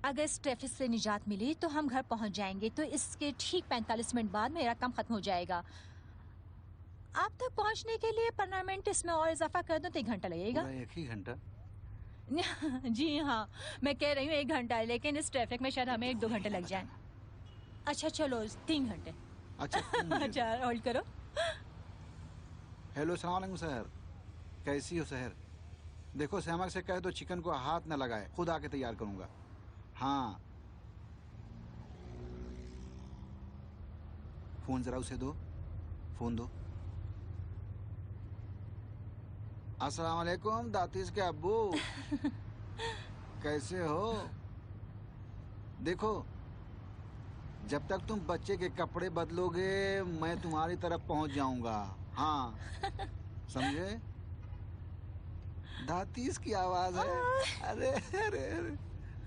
अगर इस ट्रैफिक से निजात मिली तो हम घर पहुंच जाएंगे, तो इसके ठीक 45 मिनट बाद मेरा काम खत्म हो जाएगा। आप तक पहुंचने के लिए 15 मिनट इसमें और इजाफा कर दो तो 1 घंटा लगेगा। पूरा 1 ही घंटा? जी हाँ, मैं कह रही हूँ 1 घंटा, लेकिन इस ट्रैफिक में शायद हमें 1-2 घंटे लग जाएं। अच्छा चलो 3 घंटे। अच्छा तुम मुझे दो। अच्छा होल्ड करो। हेलो, सलाम अलैकुम सहर। कैसी हो सहर? देखो सहमक से कह दो चिकन को हाथ न लगाए, खुद आके तैयार करूंगा। हाँ, फोन जरा उसे दो, फोन दो। अस्सलाम वालेकुम दातिश के अब्बू, कैसे हो? देखो, जब तक तुम बच्चे के कपड़े बदलोगे मैं तुम्हारी तरफ पहुंच जाऊंगा। हाँ, समझे? दातिश की आवाज है। अरे अरे अरे,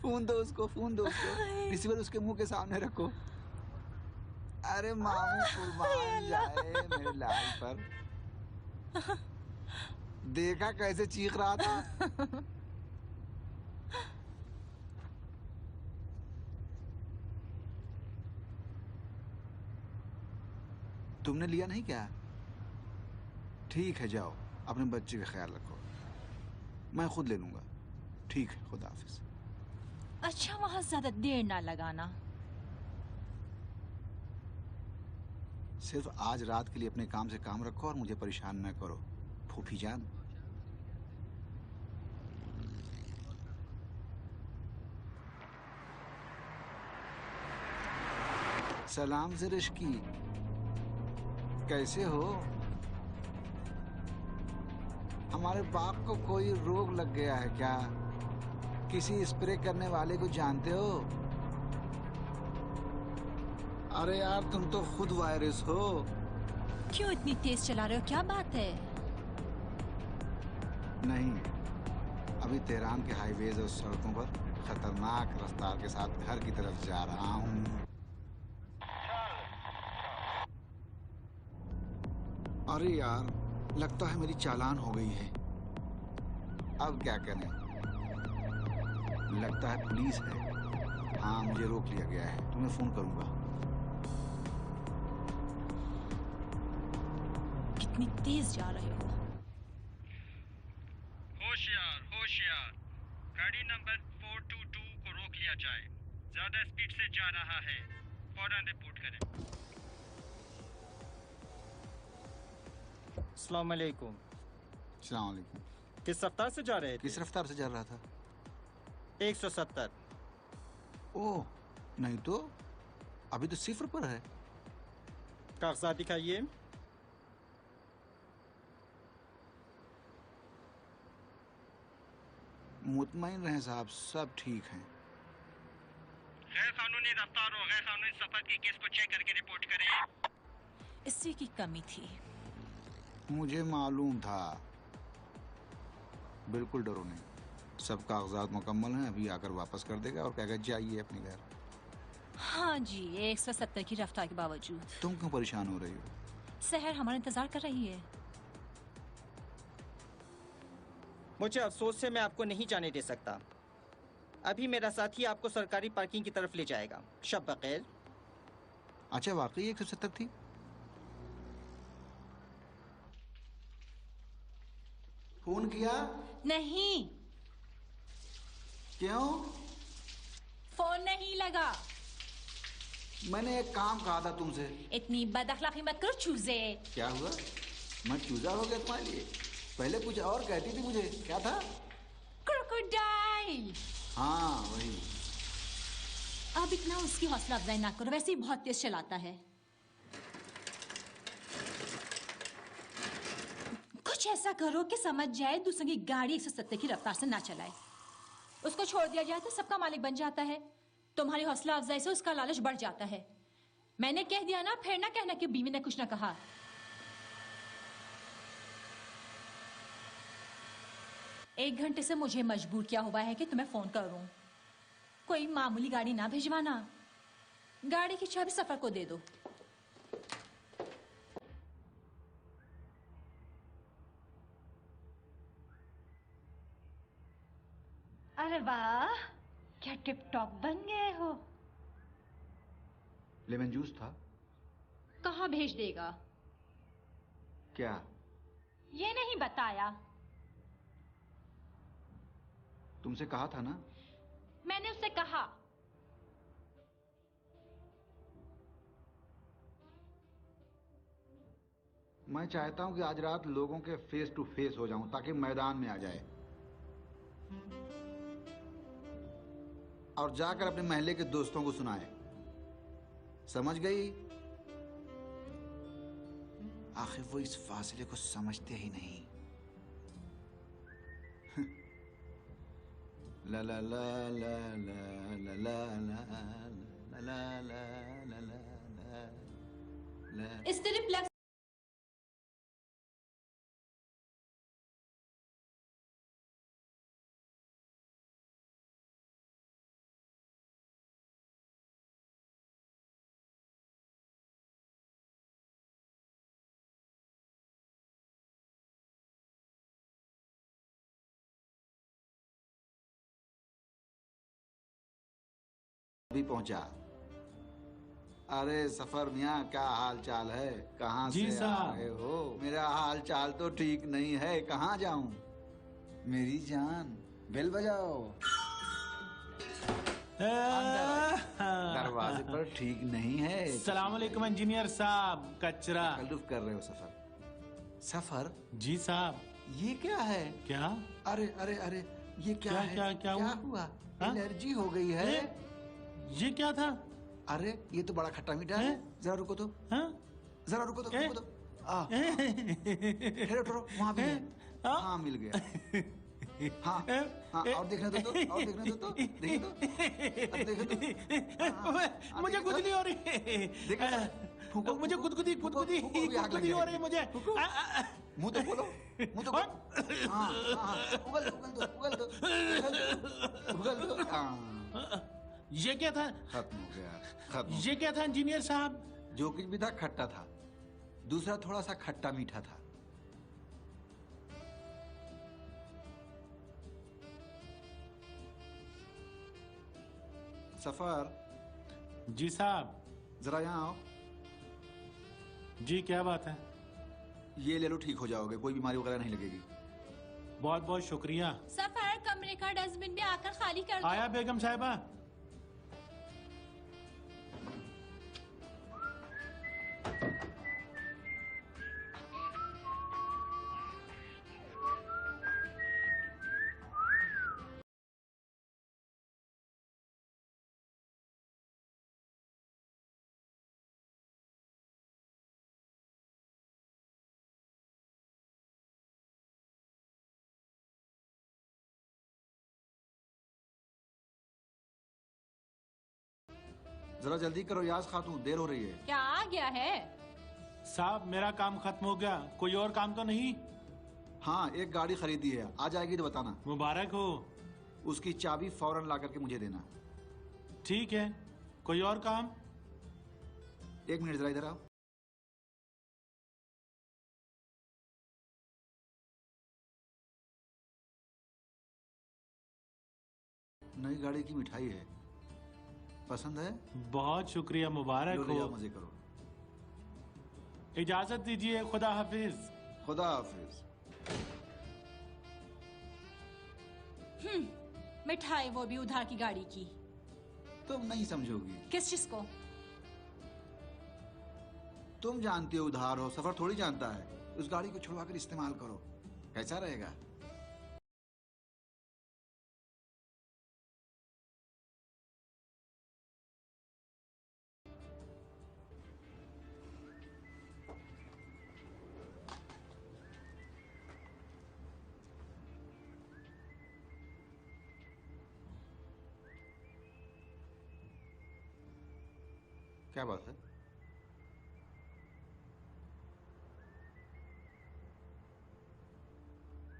फोन दो उसको, फोन दो उसको। रिसीवर उसके मुंह के सामने रखो। अरे मामू कुर्बान जाए मेरे लाल पर। देखा कैसे चीख रहा था? तुमने लिया नहीं क्या? ठीक है, जाओ अपने बच्चे का ख्याल रखो, मैं खुद ले लूंगा। ठीक है, खुदा हाफिज। अच्छा वहां ज्यादा देर ना लगाना। सिर्फ आज रात के लिए अपने काम से काम रखो और मुझे परेशान न करो, फूफी जान। सलाम ज़रिश्की, कैसे हो? हमारे बाग को कोई रोग लग गया है क्या? किसी स्प्रे करने वाले को जानते हो? अरे यार तुम तो खुद वायरस हो। क्यों इतनी तेज चला रहे हो, क्या बात है? नहीं, अभी तेहरान के हाईवेज और सड़कों पर खतरनाक रफ्तार के साथ घर की तरफ जा रहा हूँ। अरे यार, लगता है मेरी चालान हो गई है। अब क्या करें? लगता है पुलिस है। हाँ, मुझे रोक लिया गया है। तुम्हें फोन करूंगा। कितनी तेज जा रहे हो? होशियार होशियार, गाड़ी नंबर 422 को रोक लिया जाए। ज्यादा स्पीड से जा रहा है, फौरन रिपोर्ट करें। अस्सलाम वालेकुम। अस्सलाम वालेकुम। किस रफ्तार से जा रहे थे? किस रफ्तार से जा रहा था? 170। ओह, नहीं तो अभी तो 0 पर है। कागजात दिखाइए। मुतमईन रहें साहब, सब ठीक हैं। गैर कानूनी रफ्तार और गैर कानूनी सफर के केस को चेक करके रिपोर्ट करें। इसी की कमी थी। मुझे मालूम था। बिल्कुल डरो नहीं, सब कागजात मुकम्मल हैं। अभी आकर वापस कर देगा और कहेगा जाइए अपने घर। हाँ जी, 170 की रफ्तार के बावजूद। तुम क्यों परेशान हो रही हो? सहर हमारा इंतजार कर रही है। मुझे अफसोस से मैं आपको नहीं जाने दे सकता। अभी मेरा साथी आपको सरकारी पार्किंग की तरफ ले जाएगा। शब बखैर। अच्छा, वाकई 170 थी? फोन किया? नहीं, क्यों? फोन नहीं लगा। मैंने एक काम कहा था तुमसे। इतनी बदअखलाकी मत करो चूजे। क्या हुआ? मैं चूजा हो गया तुम्हारे लिए? पहले कुछ और कहती थी मुझे, क्या था? क्रोकोडाइल। हाँ वही। अब इतना उसकी हौसला अफजाई ना करो, वैसे ही बहुत तेज चलाता है। कुछ ऐसा करो कि समझ जाए दूसरों की गाड़ी 170 की रफ्तार से ना चलाए। उसको छोड़ दिया जाए तो सबका मालिक बन जाता है। तुम्हारी हौसला अफजाई से उसका लालच बढ़ जाता है। मैंने कह दिया ना, फिर ना कहना कि बीवी ने कुछ ना कहा। एक घंटे से मुझे मजबूर किया हुआ है कि तुम्हें फोन करूं। कोई मामूली गाड़ी ना भिजवाना। गाड़ी की चाबी सफर को दे दो। अरे वाह, क्या टिप टॉप बन गए हो? लेमन जूस था। कहाँ भेज देगा? क्या? ये नहीं बताया। तुमसे कहा था ना। मैंने उससे कहा। मैं चाहता हूं कि आज रात लोगों के फेस टू फेस हो जाऊं ताकि मैदान में आ जाए और जाकर अपने महल्ले के दोस्तों को सुनाए। समझ गई? आखिर वो इस फासले को समझते ही नहीं। ला ला ला ला ला ला ला ला ला ला ला ला। Still plug. भी पहुंचा। अरे सफर मियाँ, क्या हाल चाल है? कहाँ जी से आ रहे हो? मेरा हाल चाल तो ठीक नहीं है। कहाँ जाऊं? मेरी जान, बेल बजाओ। अंदर आओ। दरवाजे पर ठीक नहीं है। सलाम अलैकुम इंजीनियर साहब। कचरा तकल्लुफ कर रहे हो सफर? सफर? जी साहब। ये क्या है? क्या? अरे अरे अरे, ये क्या है? क्या हुआ? हाँ? एलर्जी हो गई है। ये क्या था? अरे ये तो बड़ा खट्टा मीठा है। जरा रुको तो। हाँ? जरा रुको तो, रुको तो। ठहरो, वहाँ भी है। हाँ, मिल गया। हाँ, हाँ, और देखने दो तो, और देखने दो तो, देखने दो, अब देखो तो। मुझे गुदगुदी हो रही है। फूको, मुझे गुदगुदी हो रही है मुझे। मुंह तो खोलो, मुंह तो खोलो। हाँ, उगल दो, उगल दो, उगल दो। हाँ। ये क्या था? खत्म हो गया, खत्म। ये क्या था इंजीनियर साहब? जो कुछ भी था खट्टा था, दूसरा थोड़ा सा खट्टा मीठा था। सफर। जी साहब। जरा यहाँ आओ। जी क्या बात है? ये ले लो, ठीक हो जाओगे, कोई बीमारी वगैरह नहीं लगेगी। बहुत बहुत शुक्रिया। सफर, कमरे का डस्टबिन भी आकर खाली कर दो। आया बेगम साहिबा। जरा जल्दी करो याज खातून, देर हो रही है। क्या आ गया है? साहब मेरा काम खत्म हो गया, कोई और काम तो नहीं? हाँ, एक गाड़ी खरीदी है, आ जाएगी तो बताना। मुबारक हो। उसकी चाबी फौरन ला करके मुझे देना। ठीक है, कोई और काम? एक मिनट, जरा इधर आओ। नई गाड़ी की मिठाई है, पसंद है? बहुत शुक्रिया, मुबारक लो, ले जाओ, हो। मजे करो। इजाजत दीजिए, खुदा हाफिज। खुदा हाफिज। मिठाई, वो भी उधार की गाड़ी की। तुम नहीं समझोगी। किस चीज को? तुम जानती हो उधार हो, सफर थोड़ी जानता है। उस गाड़ी को छुड़वा कर इस्तेमाल करो, कैसा रहेगा? क्या बात है?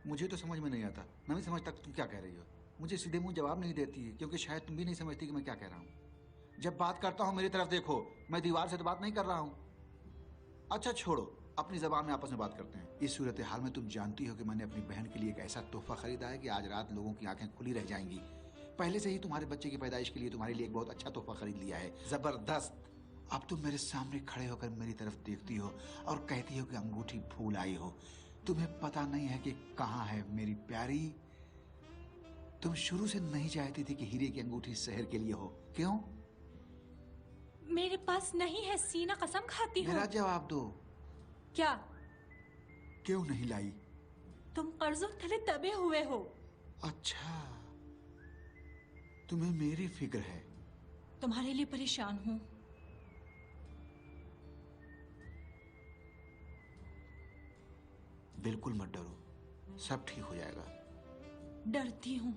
मुझे तो समझ में नहीं आता, मैं भी समझता कि तुम क्या कह रही हो। मुझे सीधे मुंह जवाब नहीं देती है, क्योंकि शायद तुम भी नहीं समझती कि मैं क्या कह रहा हूँ। जब बात करता हूँ मेरी तरफ देखो, मैं दीवार से तो बात नहीं कर रहा हूँ। अच्छा छोड़ो, अपनी जबान में आपस में बात करते हैं। इस सूरत हाल में तुम जानती हो कि मैंने अपनी बहन के लिए एक ऐसा तोहफा खरीदा है कि आज रात लोगों की आंखें खुली रह जाएंगी। पहले से ही तुम्हारे बच्चे की पैदाइश के लिए तुम्हारे लिए एक बहुत अच्छा तोहफा खरीद लिया है, जबरदस्त। अब तुम मेरे सामने खड़े होकर मेरी तरफ देखती हो और कहती हो कि अंगूठी भूल आई हो। तुम्हें पता नहीं है कि कहाँ है मेरी प्यारी। तुम शुरू से नहीं चाहती थी कि हीरे की अंगूठी शहर के लिए हो, क्यों? मेरे पास नहीं है सीना, कसम खाती हूँ। मेरा जवाब दो। क्या? क्यों नहीं लाई? तुम कर्जों तले दबे हुए हो। अच्छा, तुम्हें मेरी फिक्र है। तुम्हारे लिए परेशान हूँ। बिल्कुल मत डरो, सब ठीक हो जाएगा। डरती हूँ।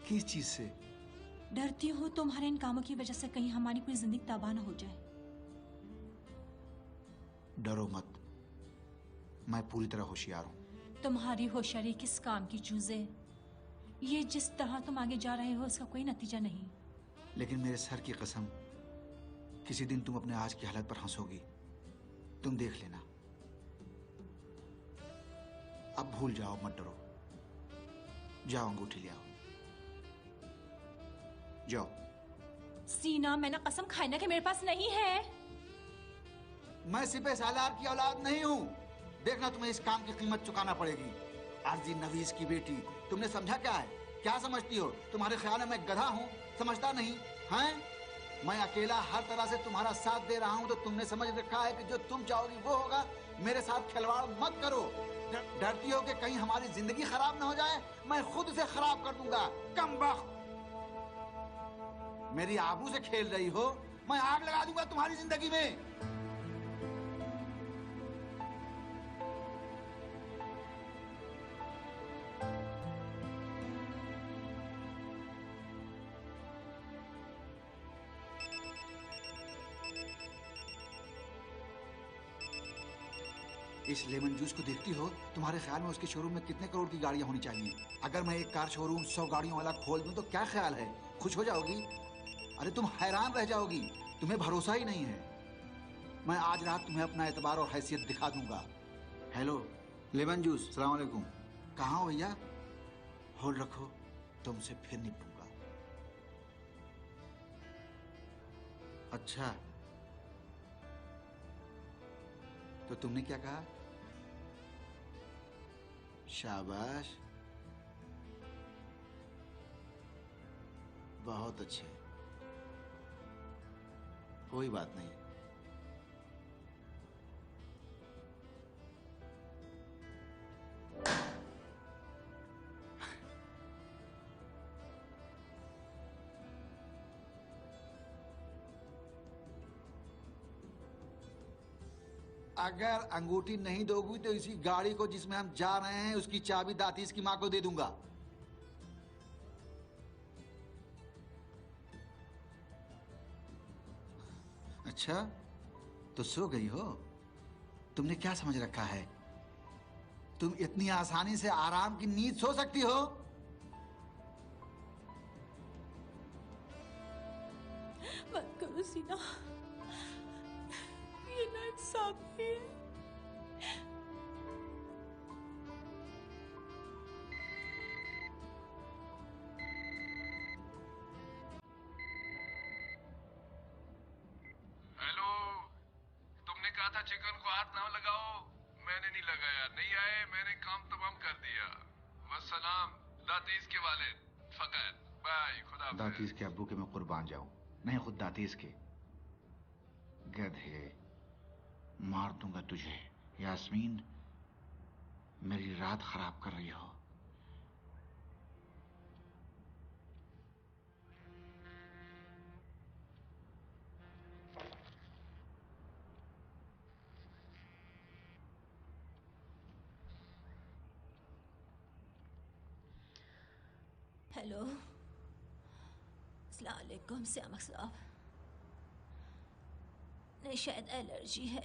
किस चीज से? डरती हूँ तुम्हारे इन कामों की वजह से कहीं हमारी पूरी जिंदगी तबाह ना हो जाए। डरो मत, मैं पूरी तरह होशियार हूँ। तुम्हारी होशियारी किस काम की चूजे? ये जिस तरह तुम आगे जा रहे हो उसका कोई नतीजा नहीं। लेकिन मेरे सर की कसम, किसी दिन तुम अपने आज की हालत पर हंसोगी, तुम देख लेना। अब भूल जाओ, मत डरो। जाओ अंगूठी ले आओ, जाओ। सीना, मैंने कसम खाई ना कि मेरे पास नहीं है। मैं सिपह सालार की औलाद नहीं हूँ। देखना, तुम्हें इस काम की कीमत चुकाना पड़ेगी। आरजी नवीस की बेटी, तुमने समझा क्या है? क्या समझती हो? तुम्हारे ख्याल में मैं गधा हूँ? समझता नहीं हैं? मैं अकेला हर तरह से तुम्हारा साथ दे रहा हूँ, तो तुमने समझ रखा है कि जो तुम चाहोगी वो होगा। मेरे साथ खिलवाड़ मत करो। डरती हो कि कहीं हमारी जिंदगी खराब ना हो जाए? मैं खुद से खराब कर दूंगा। कमबख्त, मेरी आबरू से खेल रही हो? मैं आग लगा दूंगा तुम्हारी जिंदगी में। इस लेमन जूस को देखती हो? तुम्हारे ख्याल में उसके शोरूम में कितने करोड़ की गाड़ियां होनी चाहिए? अगर मैं एक कार शोरूम 100 गाड़ियों वाला खोल दूं तो क्या ख्याल है? खुश हो जाओगी? अरे तुम हैरान रह जाओगी। तुम्हें भरोसा ही नहीं है। मैं आज रात तुम्हें अपना एतबार और हैसियत दिखा दूंगा। हेलो लेमन जूस, सलाम अलैकुम। कहाँ हो भैया? होल्ड रखो, तुमसे फिर निपटूंगा। अच्छा, तो तुमने क्या कहा? शाबाश, बहुत अच्छे। कोई बात नहीं। अगर अंगूठी नहीं दोगी तो इसी गाड़ी को जिसमें हम जा रहे हैं उसकी चाबी दातीस की मां को दे दूंगा। अच्छा, तो सो गई हो? तुमने क्या समझ रखा है? तुम इतनी आसानी से आराम की नींद सो सकती हो? मत करो सीना, ये नाइंसाफी है। हेलो, तुमने कहा था चिकन को हाथ ना लगाओ, मैंने नहीं लगाया। नहीं आए, मैंने काम तमाम कर दिया। वस्सलाम, दातीस के वालिद फकत। बाय, खुदा हाफिज। दातीस के अब्बू के मैं कुर्बान जाऊं, नहीं खुद दातीस के। गधे, मार दूंगा तुझे। यास्मीन, मेरी रात खराब कर रही हो। हेलो, अस्सलाम वालेकुम सियामक साहब। नहीं, शायद एलर्जी है।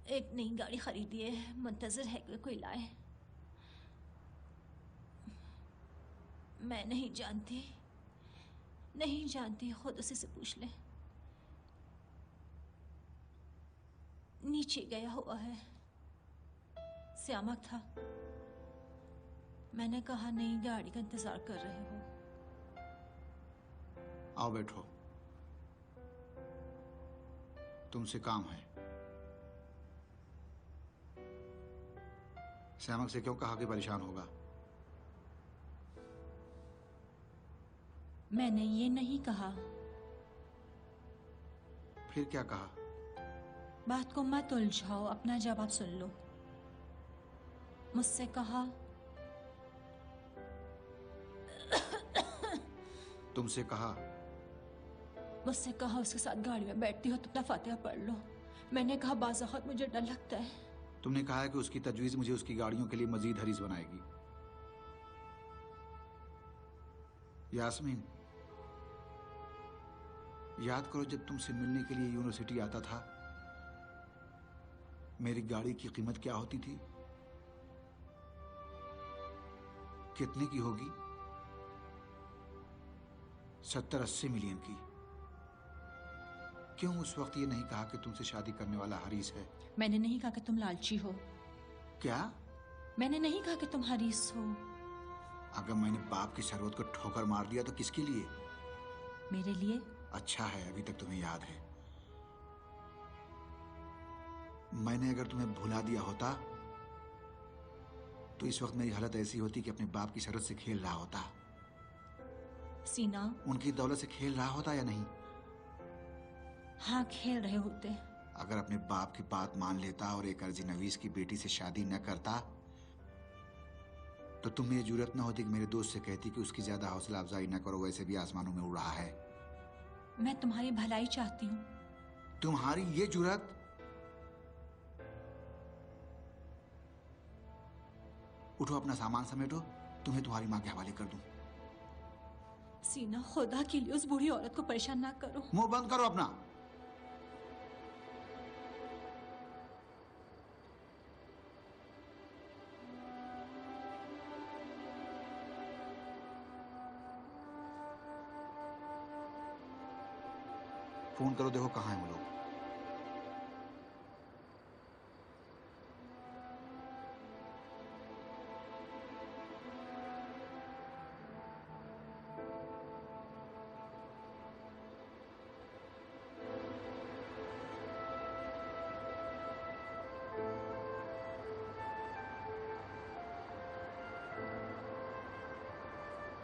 एक नई गाड़ी खरीदी है, मुंतजर है कि कोई लाए। मैं नहीं जानती, नहीं जानती, खुद उसी से पूछ ले। नीचे गया हुआ है, सियामक था। मैंने कहा नई गाड़ी का इंतजार कर रहे हो। आओ बैठो, तुमसे काम है। सैमक से क्यों कहा कि परेशान होगा? मैंने ये नहीं कहा। फिर क्या कहा? बात को मत उलझाओ, अपना जवाब सुन लो। मुझसे कहा तुमसे कहा? मुझसे कहा उसके साथ गाड़ी में बैठती हो तो अपना फातिहा पढ़ लो। मैंने कहा बाज़ाहत मुझे डर लगता है। तुमने कहा है कि उसकी तजवीज मुझे उसकी गाड़ियों के लिए मजीद हरीस बनाएगी। यास्मीन, याद करो जब तुमसे मिलने के लिए यूनिवर्सिटी आता था, मेरी गाड़ी की कीमत क्या होती थी? कितने की होगी? 70-80 मिलियन की। क्यों उस वक्त ये नहीं कहा कि तुमसे शादी करने वाला हरीस है? मैंने नहीं कहा कि तुम लालची हो। क्या? मैंने नहीं कहा कि तुम हरीस हो। अगर मैंने बाप की सरवत को ठोकर मार दिया तो किसके लिए? मेरे लिए। अच्छा है, अभी तक तुम्हें याद है। मैंने अगर तुम्हें भुला दिया होता तो इस वक्त मेरी हालत ऐसी होती कि अपने बाप की सरवत से खेल रहा होता। सीना, उनकी दौलत से खेल रहा होता या नहीं? हाँ, खेल रहे होते। अगर अपने बाप की बात मान लेता और एक अर्जी नवीस की बेटी से शादी न करता तो तुम्हें ये जुर्रत न होती कि मेरे दोस्त से कहती कि उसकी ज्यादा हौसला अफजाई न करो, वैसे भी आसमानों में उड़ रहा है। मैं तुम्हारी भलाई चाहती हूँ। तुम्हारी ये जुर्रत? उठो, अपना सामान समेटो, तुम्हें तुम्हारी मां के हवाले कर दूं। सीना, खुदा के लिए उस बूढ़ी औरत को परेशान ना करो। मुंह बंद करो अपना। फोन करो, देखो कहाँ हैं वो लोग।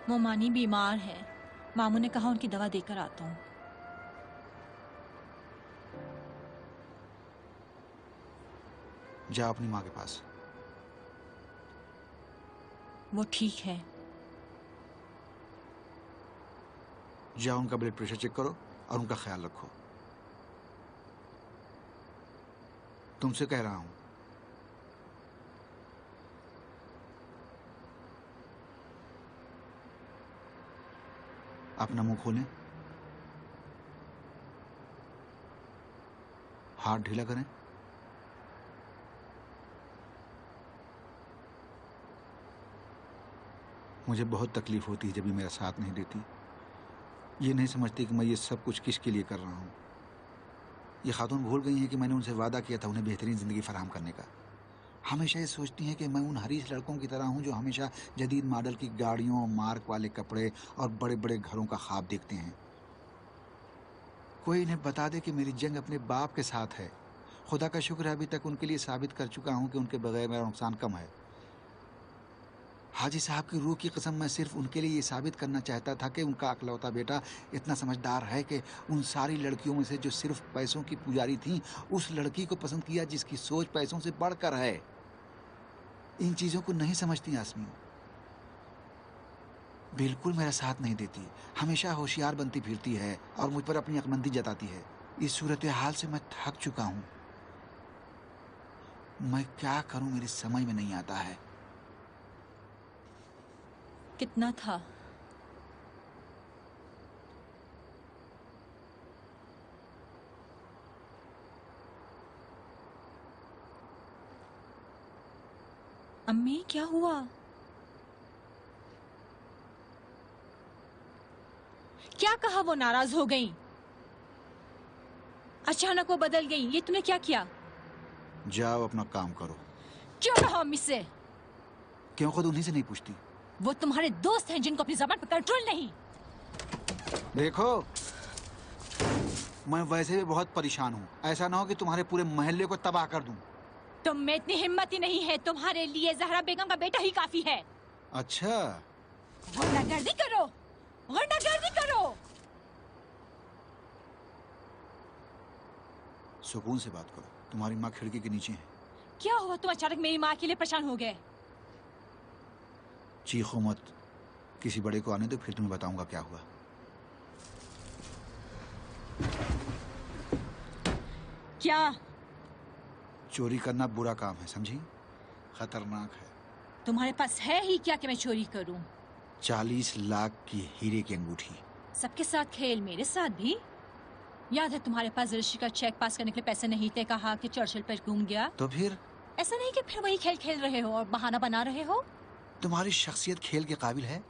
मोमानी बीमार है। मामू ने कहा उनकी दवा देकर आता हूँ। जा अपनी माँ के पास। वो ठीक है। जा उनका ब्लड प्रेशर चेक करो और उनका ख्याल रखो। तुमसे कह रहा हूं। अपना मुंह खोलें, हाथ ढीला करें। मुझे बहुत तकलीफ होती है जब ये मेरा साथ नहीं देती। ये नहीं समझती कि मैं ये सब कुछ किसके लिए कर रहा हूँ। ये खातून भूल गई हैं कि मैंने उनसे वादा किया था उन्हें बेहतरीन ज़िंदगी फराहम करने का। हमेशा ये सोचती हैं कि मैं उन हरीस लड़कों की तरह हूँ जो हमेशा जदीद मॉडल की गाड़ियों, मार्क वाले कपड़े और बड़े बड़े घरों का ख्वाब देखते हैं। कोई इन्हें बता दे कि मेरी जंग अपने बाप के साथ है। खुदा का शुक्र है अभी तक उनके लिए साबित कर चुका हूँ कि उनके बगैर मेरा नुकसान कम है। हाजी साहब की रूह की कसम, मैं सिर्फ उनके लिए ये साबित करना चाहता था कि उनका अकलौता बेटा इतना समझदार है कि उन सारी लड़कियों में से जो सिर्फ पैसों की पुजारी थीं, उस लड़की को पसंद किया जिसकी सोच पैसों से बढ़कर है। इन चीज़ों को नहीं समझती यास्मीन। बिल्कुल मेरा साथ नहीं देती, हमेशा होशियार बनती फिरती है और मुझ पर अपनी अक्लमंदी जताती है। इस सूरत हाल से मैं थक चुका हूँ। मैं क्या करूँ मेरी समझ में नहीं आता है। कितना था? अम्मी, क्या हुआ? क्या कहा? वो नाराज हो गई, अचानक वो बदल गई। ये तूने क्या किया? जाओ अपना काम करो। क्या कहा अम्मी से? क्यों खुद उन्हीं से नहीं पूछती? वो तुम्हारे दोस्त हैं जिनको अपनी जबान पर कंट्रोल नहीं। देखो, मैं वैसे भी बहुत परेशान हूँ। ऐसा ना हो कि तुम्हारे पूरे मोहल्ले को तबाह कर दूं। तुम में इतनी हिम्मत ही नहीं है। तुम्हारे लिए जहरा बेगम का बेटा ही काफी है। अच्छा, गुंडागर्दी करो, गुंडागर्दी करो। सुकून से बात करो। तुम्हारी माँ खिड़की के नीचे है। क्या हुआ? तुम अचानक मेरी माँ के लिए परेशान हो गए? चीखो मत, किसी बड़े को आने दो, फिर तुम्हें बताऊंगा क्या हुआ। क्या? चोरी करना बुरा काम है, समझी? खतरनाक है। तुम्हारे पास है ही क्या कि मैं चोरी करूं? 40 लाख की हीरे की अंगूठी। सबके साथ खेल, मेरे साथ भी। याद है तुम्हारे पास रजिस्ट्री का चेक पास करने के लिए पैसे नहीं थे, कहा कि चर्चिल पर घूम गया। तो फिर? ऐसा नहीं कि फिर वही खेल खेल रहे हो और बहाना बना रहे हो। तुम्हारी शख्सियत खेल के काबिल है?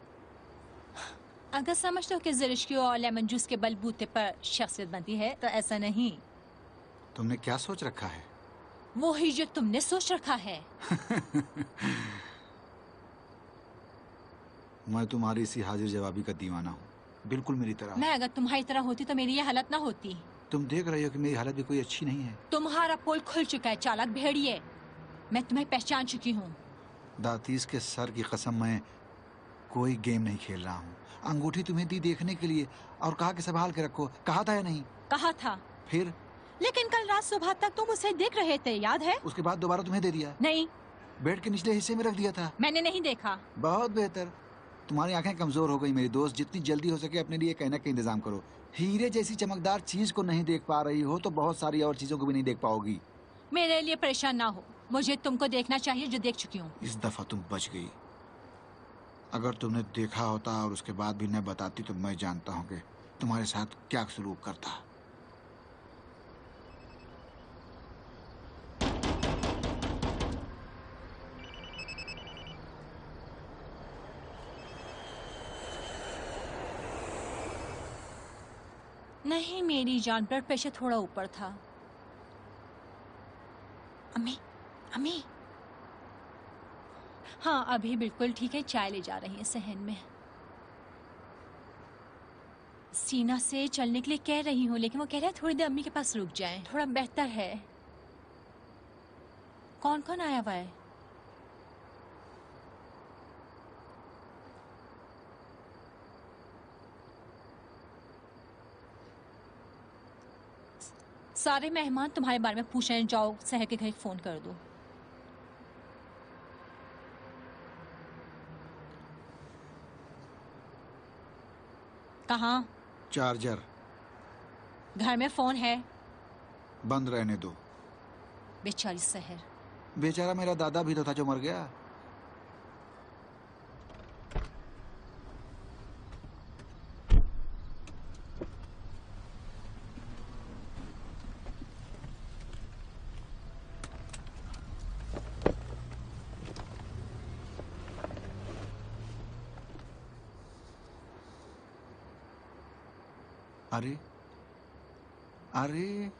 अगर समझते हो कि ज़रिश्की और लेमन जूस के बलबूते पर शख्सियत बनती है तो ऐसा नहीं। तुमने क्या सोच रखा है? वो ही जो तुमने सोच रखा है। मैं तुम्हारी इसी हाजिर जवाबी का दीवाना हूँ, बिल्कुल मेरी तरह। मैं अगर तुम्हारी तरह होती तो मेरी ये हालत ना होती। तुम देख रहे हो कि मेरी हालत भी कोई अच्छी नहीं है। तुम्हारा पोल खुल चुका है, चालाक भेड़िए। मैं तुम्हें पहचान चुकी हूँ। दातीस के सर की कसम, मैं कोई गेम नहीं खेल रहा हूँ। अंगूठी तुम्हें दी देखने के लिए और कहा कि संभाल के रखो। कहा था या नहीं? कहा था। फिर? लेकिन कल रात सुबह तक तुम उसे देख रहे थे, याद है? उसके बाद दोबारा तुम्हें दे दिया? नहीं, बेड के निचले हिस्से में रख दिया था। मैंने नहीं देखा। बहुत बेहतर। तुम्हारी आंखें कमजोर हो गई मेरी दोस्त। जितनी जल्दी हो सके अपने लिए कहने का इंतजाम करो। हीरे जैसी चमकदार चीज को नहीं देख पा रही हो तो बहुत सारी और चीजों को भी नहीं देख पाओगी। मेरे लिए परेशान ना हो, मुझे तुमको देखना चाहिए जो देख चुकी हूँ। इस दफा तुम बच गई। अगर तुमने देखा होता और उसके बाद भी न बताती तो मैं जानता हूँ कि तुम्हारे साथ क्या सलूक करता। नहीं मेरी जान, ब्लड प्रेशर थोड़ा ऊपर था। अम्मी, अम्मी। हाँ अभी बिल्कुल ठीक है, चाय ले जा रही है सहन में। सीना से चलने के लिए कह रही हूँ लेकिन वो कह रहा है थोड़ी देर अम्मी के पास रुक जाएं, थोड़ा बेहतर है। कौन कौन आया हुआ है? सारे मेहमान तुम्हारे बारे में पूछ रहे हैं, जाओ सहर के घर फोन कर दो। कहाँ? चार्जर घर में फोन है। बंद रहने दो। बेचारी सहर। बेचारा मेरा दादा भी तो था जो मर गया। अरे अरे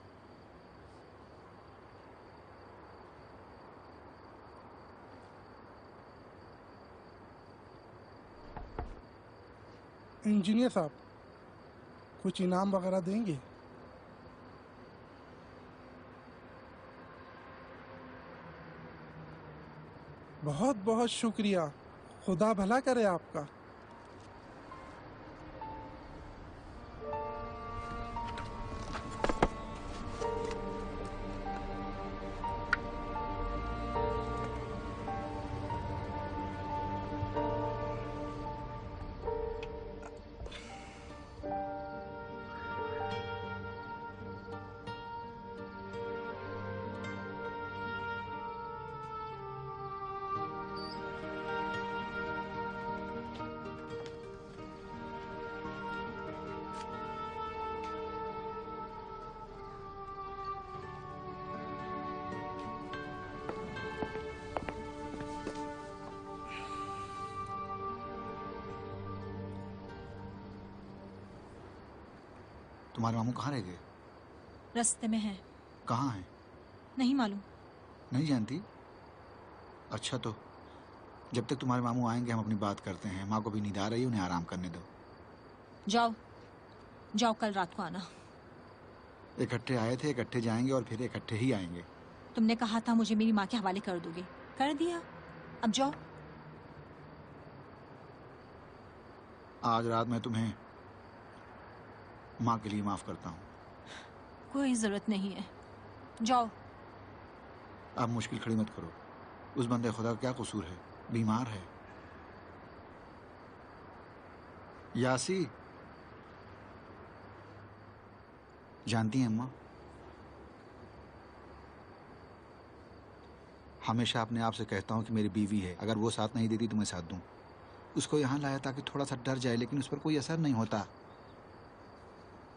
इंजीनियर साहब, कुछ इनाम वगैरह देंगे? बहुत बहुत शुक्रिया, खुदा भला करे आपका। तुम्हारे मामू कहाँ रह गए? रास्ते में है। कहाँ हैं? नहीं मालूम। नहीं जानती? अच्छा तो जब तक तुम्हारे मामू आएंगे हम अपनी बात करते हैं। माँ को भी नींद आ रही है, उन्हें आराम करने दो। जाओ जाओ, कल रात को आना। इकट्ठे आए थे, इकट्ठे जाएंगे और फिर इकट्ठे ही आएंगे। तुमने कहा था मुझे मेरी माँ के हवाले कर दोगे, कर दिया। अब जाओ। आज रात मैं तुम्हें माँ के लिए माफ करता हूँ। कोई जरूरत नहीं है, जाओ। अब मुश्किल खड़ी मत करो। उस बंदे खुदा का क्या कसूर है? बीमार है। यासी, जानती हैं अम्मा, हमेशा अपने आप से कहता हूँ कि मेरी बीवी है, अगर वो साथ नहीं देती तो मैं साथ दूँ। उसको यहाँ लाया ताकि थोड़ा सा डर जाए, लेकिन उस पर कोई असर नहीं होता।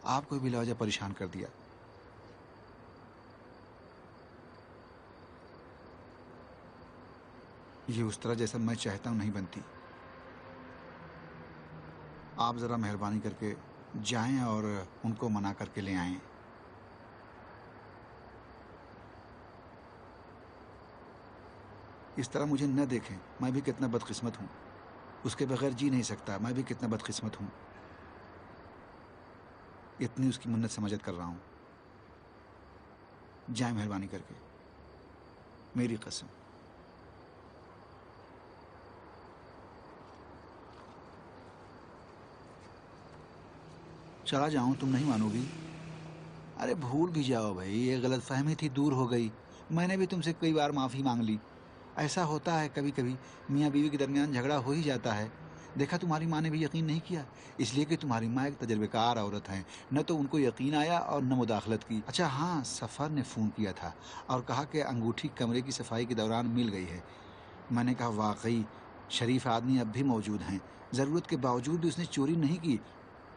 आपको भी बिलावजह परेशान कर दिया। ये उस तरह जैसा मैं चाहता हूँ नहीं बनती। आप जरा मेहरबानी करके जाएं और उनको मना करके ले आएं। इस तरह मुझे न देखें। मैं भी कितना बदकिस्मत हूँ, उसके बगैर जी नहीं सकता। मैं भी कितना बदकिस्मत हूँ, इतनी उसकी मन्नत समझत कर रहा हूँ। जाए मेहरबानी करके, मेरी कसम। चला जाऊं? तुम नहीं मानोगी। अरे भूल भी जाओ भाई, ये गलतफहमी थी, दूर हो गई। मैंने भी तुमसे कई बार माफ़ी मांग ली। ऐसा होता है कभी कभी, मियाँ बीवी के दरमियान झगड़ा हो ही जाता है। देखा, तुम्हारी माँ ने भी यकीन नहीं किया, इसलिए कि तुम्हारी माँ एक तजर्बेकार औरत हैं। न तो उनको यकीन आया और न मुदाखलत की। अच्छा हाँ, सफ़र ने फ़ोन किया था और कहा कि अंगूठी कमरे की सफाई के दौरान मिल गई है। मैंने कहा वाकई शरीफ आदमी अब भी मौजूद हैं। ज़रूरत के बावजूद भी उसने चोरी नहीं की,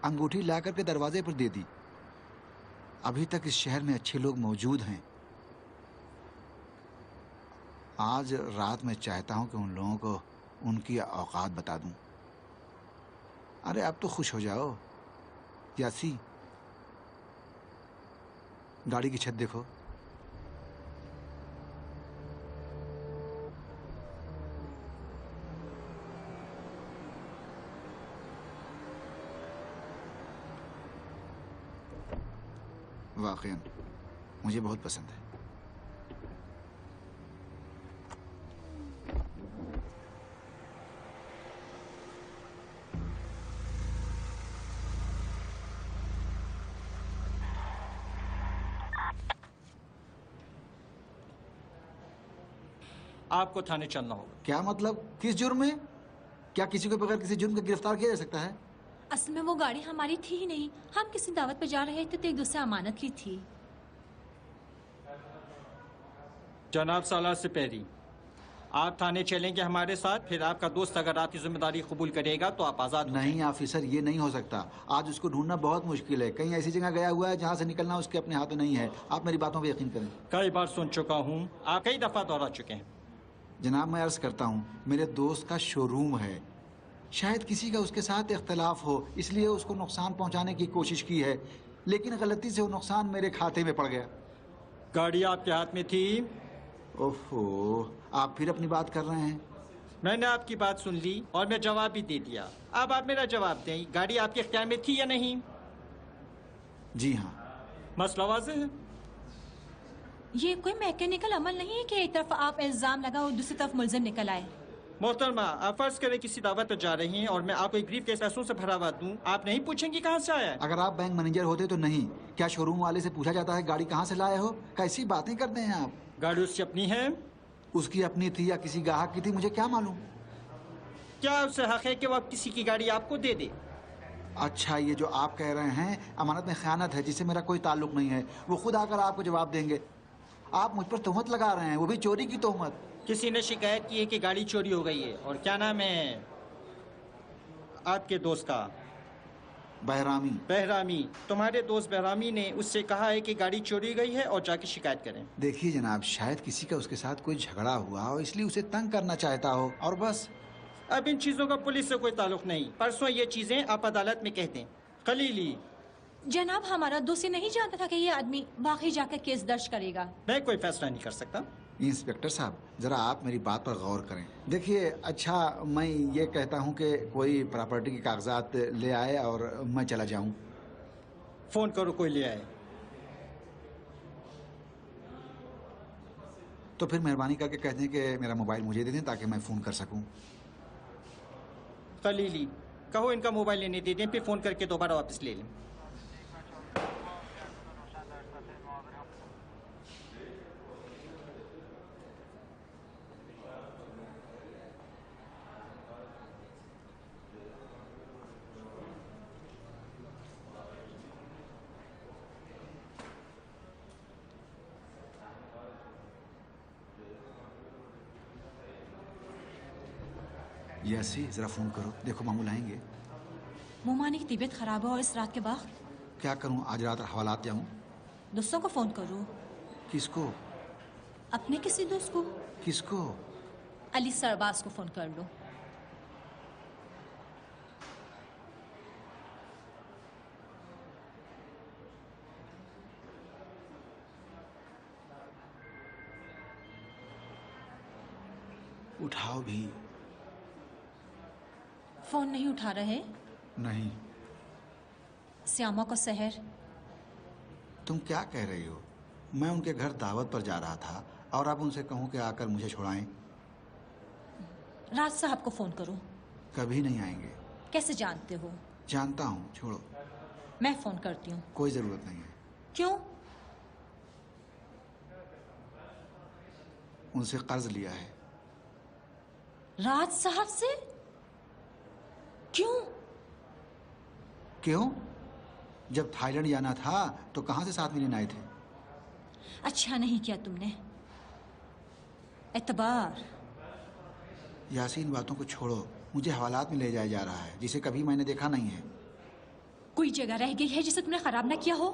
अंगूठी ला करके दरवाजे पर दे दी। अभी तक इस शहर में अच्छे लोग मौजूद हैं। आज रात मैं चाहता हूं कि उन लोगों को उनकी औकात बता दूं। अरे अब तो खुश हो जाओ। यासी, गाड़ी की छत देखो। वाकई मुझे बहुत पसंद है। आपको थाने चलना होगा। क्या मतलब? किस जुर्म में? क्या किसी को बगैर किसी जुर्म के गिरफ्तार किया जा सकता है? असल में वो गाड़ी हमारी थी ही नहीं, हम किसी दावत पे जा रहे थे तो एक दूसरे अमानत ली थी। जनाब सालार सिपेरी, आप थाने चलेंगे हमारे साथ, फिर आपका दोस्त अगर आपकी जिम्मेदारी कबूल करेगा तो आप आज़ाद हो नहीं ऑफिसर, ये नहीं हो सकता। आज उसको ढूंढना बहुत मुश्किल है। कहीं ऐसी जगह गया हुआ है जहाँ से निकलना उसके अपने हाथों नहीं है। आप मेरी बातों पर यकीन करें। कई बार सुन चुका हूँ, आप कई दफ़ा दोहरा चुके हैं। जनाब मैं अर्ज करता हूँ, मेरे दोस्त का शोरूम है। शायद किसी का उसके साथ इख्तलाफ हो, इसलिए उसको नुकसान पहुँचाने की कोशिश की है, लेकिन गलती से वो नुकसान मेरे खाते में पड़ गया। गाड़ी आपके हाथ में थी? ओहो, आप फिर अपनी बात कर रहे हैं। मैंने आपकी बात सुन ली और मैं जवाब भी दे दिया। अब आप मेरा जवाब दें, गाड़ी आपके इख्तियार में थी या नहीं? जी हाँ। मसला वाज़ेह है। ये कोई मैकेनिकल अमल नहीं है कि एक तरफ आप इल्जाम लगाओ और दूसरी तरफ मुलजिम निकल आए। मोहतरमा, आप फर्ज करें किसी दावत पर जा रही हैं और मैं आपको एक ब्रीफ केस पैसों से भरा हुआ दूं, आप नहीं पूछेंगे कहाँ से आया है? अगर आप बैंक मैनेजर होते तो नहीं। क्या शोरूम वाले से पूछा जाता है गाड़ी कहाँ से लाए हो? कैसी बातें करते हैं आप? गाड़ी उसकी अपनी है? उसकी अपनी थी या किसी ग्राहक की थी, मुझे क्या मालूम। क्या उससे हक है कि वो किसी की गाड़ी आपको दे दे? अच्छा, ये जो आप कह रहे हैं अमानत में खयानत है, जिससे मेरा कोई ताल्लुक नहीं है। वो खुद आकर आपको जवाब देंगे। आप मुझ पर तोहमत लगा रहे हैं, वो भी चोरी की तोहमत। किसी ने शिकायत की है कि गाड़ी चोरी हो गई है। और क्या नाम है आपके दोस्त का? बहरामी। बहरामी। तुम्हारे दोस्त बहरामी ने उससे कहा है कि गाड़ी चोरी गई है और जाके शिकायत करें। देखिए जनाब, शायद किसी का उसके साथ कोई झगड़ा हुआ हो, इसलिए उसे तंग करना चाहता हो, और बस। अब इन चीजों का पुलिस से कोई ताल्लुक नहीं। परसों ये चीजें आप अदालत में कह दें। खलीली। जनाब, हमारा दोस्त ये नहीं जानता था कि ये आदमी वाकई जाकर केस दर्ज करेगा। मैं कोई फैसला नहीं कर सकता। इंस्पेक्टर साहब, जरा आप मेरी बात पर गौर करें। देखिए, अच्छा मैं ये कहता हूँ कि कोई प्रॉपर्टी के कागजात ले आए और मैं चला जाऊँ। फोन करो कोई ले आए। तो फिर मेहरबानी करके कह दें कि मेरा मोबाइल मुझे दे दें ताकि मैं फ़ोन कर सकूं। खलीली, कहो इनका मोबाइल लेने दे दें, फिर फोन करके दोबारा वापस ले लें। यसी, ज़रा फ़ोन करो, देखो मामूल आएंगे। मोमानी की तबीयत खराब है और इस रात के वक्त क्या करूं, आज रात हवालात जाऊं? दोस्तों को फोन करो। किसको? अपने किसी दोस्त को। किसको? अली सरबाज को फोन कर लो। उठाओ भी। फोन नहीं उठा रहे। नहीं। श्यामा को सहर। तुम क्या कह रही हो? मैं उनके घर दावत पर जा रहा था और अब उनसे कहूं कि आकर मुझे छुड़ाएं। राज साहब को फोन करो। कभी नहीं आएंगे। कैसे जानते हो? जानता हूं, छोड़ो। मैं फोन करती हूँ। कोई जरूरत नहीं है। क्यों? उनसे कर्ज लिया है। राज साहब से? क्यों? क्यों? जब थाईलैंड जाना था तो कहां से साथ में लेने आए थे? अच्छा नहीं किया तुमने। एतबार। यासीन, बातों को छोड़ो। मुझे हवालात में ले जाया जा रहा है जिसे कभी मैंने देखा नहीं है। कोई जगह रह गई है जिसे तुमने खराब ना किया हो?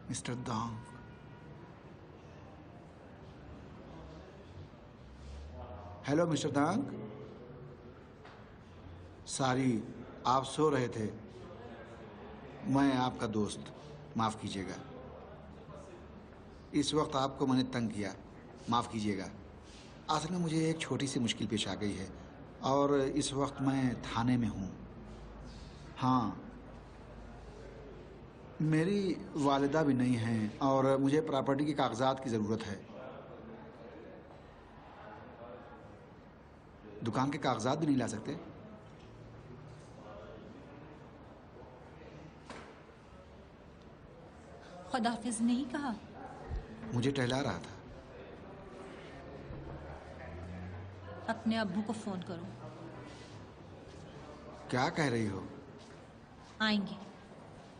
Mister Dang. Hello mister Dang. Sorry, आप सो रहे थे। मैं आपका दोस्त, माफ कीजिएगा। इस वक्त आपको मैंने तंग किया, माफ कीजिएगा। असल में मुझे एक छोटी सी मुश्किल पेश आ गई है और इस वक्त मैं थाने में हूँ। हाँ, मेरी वालिदा भी नहीं हैं और मुझे प्रॉपर्टी के कागजात की ज़रूरत है। दुकान के कागजात भी नहीं ला सकते? खुदाफिज नहीं कहा। मुझे टहला रहा था। अपने अब्बू को फोन करो। क्या कह रही हो? आएंगे।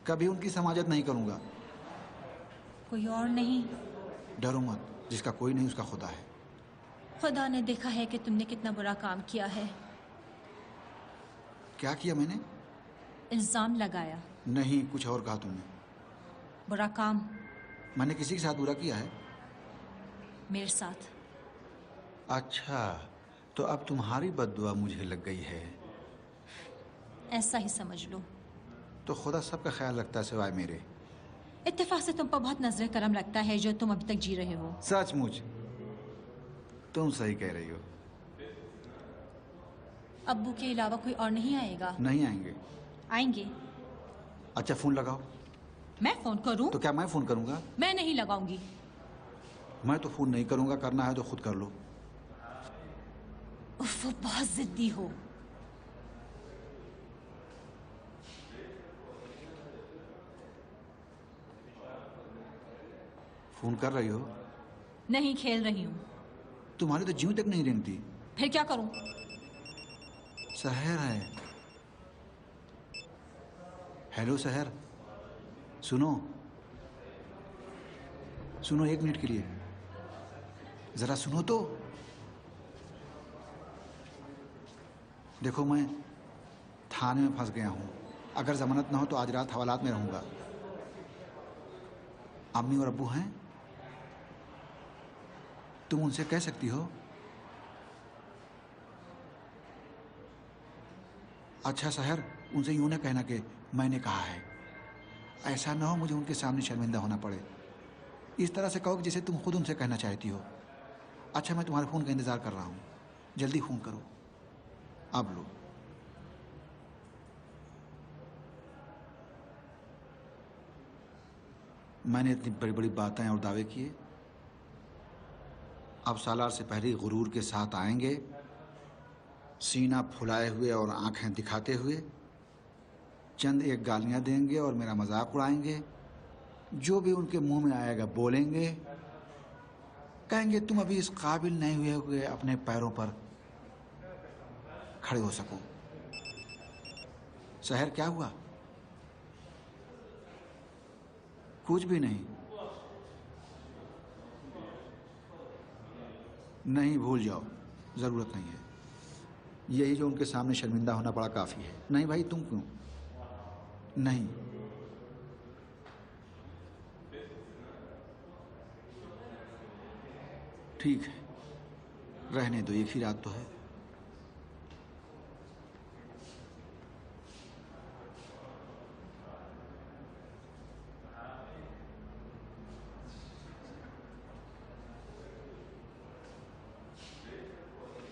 कभी उनकी समाजत नहीं करूंगा। कोई और नहीं। डरो मत, जिसका कोई नहीं उसका खुदा है। खुदा ने देखा है कि तुमने कितना बुरा काम किया है। क्या किया मैंने? इल्जाम लगाया। नहीं, कुछ और कहा तुमने। बुरा काम। मैंने किसी के साथ बुरा किया है? मेरे साथ। अच्छा, तो अब तुम्हारी बद्दुआ मुझे लग गई है। ऐसा ही समझ लो। तो खुदा सबका ख्याल रखता है सिवाय मेरे। इत्तेफाक से तुम पर बहुत नजर करम लगता है जो तुम अभी तक जी रहे हो। सचमुच तुम सही कह रही हो। अब्बू के अलावा कोई और नहीं आएगा? नहीं आएंगे। आएंगे। अच्छा, फोन लगाओ। मैं फोन करूं? तो क्या मैं फोन करूंगा? मैं नहीं लगाऊंगी। मैं तो फोन नहीं करूंगा, करना है तो खुद कर लो। उफ, वो बहुत जिद्दी हो। फोन कर रही हो? नहीं, खेल रही हूँ। तुम्हारी तो जीव तक नहीं रेंगती। फिर क्या करूं? सहर है। हेलो सहर, सुनो। सुनो, एक मिनट के लिए जरा सुनो तो। देखो, मैं थाने में फंस गया हूं। अगर जमानत ना हो तो आज रात हवालात में रहूंगा। अम्मी और अब्बू हैं? तुम उनसे कह सकती हो? अच्छा सहर, उनसे यूं ना कहना कि मैंने कहा है। ऐसा ना हो मुझे उनके सामने शर्मिंदा होना पड़े। इस तरह से कहो कि जैसे तुम खुद उनसे कहना चाहती हो। अच्छा, मैं तुम्हारे फ़ोन का इंतज़ार कर रहा हूँ, जल्दी फ़ोन करो। अब लो। मैंने इतनी बड़ी बड़ी बातें और दावे किए, अब सालार से पहले गुरूर के साथ आएंगे, सीना फुलाए हुए और आंखें दिखाते हुए, चंद एक गालियां देंगे और मेरा मजाक उड़ाएंगे। जो भी उनके मुंह में आएगा बोलेंगे, कहेंगे तुम अभी इस काबिल नहीं हुए हो कि अपने पैरों पर खड़े हो सको। शहर क्या हुआ? कुछ भी नहीं। नहीं, भूल जाओ, जरूरत नहीं है। यही जो उनके सामने शर्मिंदा होना बड़ा काफी है। नहीं भाई, तुम क्यों? नहीं, ठीक है, रहने दो, एक ही रात तो है।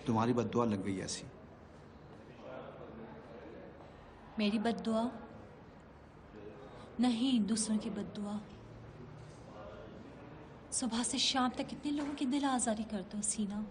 तुम्हारी बद्दुआ लग गई ऐसी। मेरी बद्दुआ नहीं, दूसरों की बद्दुआ। सुबह से शाम तक कितने लोगों की दिल आजारी करते हो सीना।